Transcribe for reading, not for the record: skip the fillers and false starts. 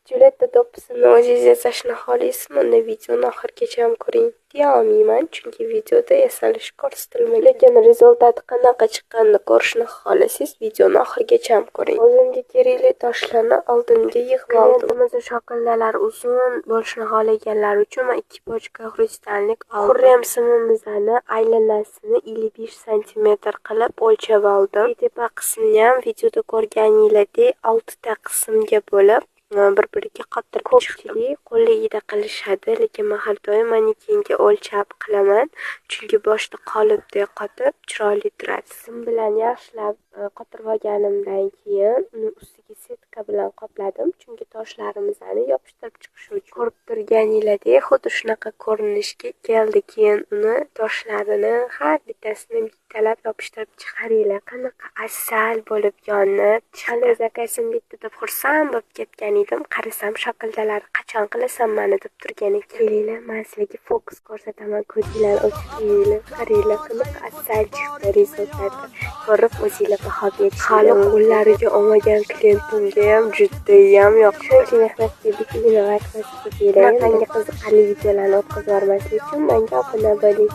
Julietta do'ppisini o'zingiz yasashni xohlaysizmi? Unda videoni oxirigacha ham ko'ring. Deya olmayman, chunki videoda yasalish ko'rsatilmagan. Lekin rezultati qanaqa chiqqanini ko'rishni xohlasangiz, videoni oxirigacha ham ko'ring. O'zimga kerakli toshlarni oldimga yig'ib oldim. Klientimizning shoqoldalari uzun bo'lishini xohlaganlar uchun men 2 pochka xrustanlik oldim. Xurrem simimizni aylanasini 55 cm qilib o'lchab oldim. Tepa qismini ham videoda ko'rganinglardek 6 ta qismga bo'lib bir-biriga qattiq. Ko'pchilik qo'lligida qilishadi, lekin men har doim manekenga o'lchab qilaman, chunki boshda qolibdek qotib chiroyli turadi. Sim bilan yaxshilab qotirib olganimdan keyin uni ustiga setka bilan qopladim, chunki toshlarimizni yopishtirib chiqish uchun. Ko'rib turganinglardek xuddi shunaqa ko'rinishga keldi. Keyin uni toshlarini har bittasini bittalab yopishtirib chiqaringlar. Qanaqa asal bo'lib yonib, chiqdi. Zakasini bitdi deb xursand bo'lib ketgan edim. Qarasam shoqoldalari qachon qilasan mani deb turgan ekan. Kelinglar, men sizlarga fokus ko'rsataman. Ko'zinglarni ochib kelinglar. Qaranglar, qanaqa asal chiqdi rezultati. Ko'rib o'zinglar baho bering. Hali qo'llariga olmagan klientimga ham judayam yoqdi. Shuncha mehnatga bittagina like bosib keling. Bunaqangi qiziqarli videolarni o'tkazib yubormaslik uchun menga obuna bo'ling.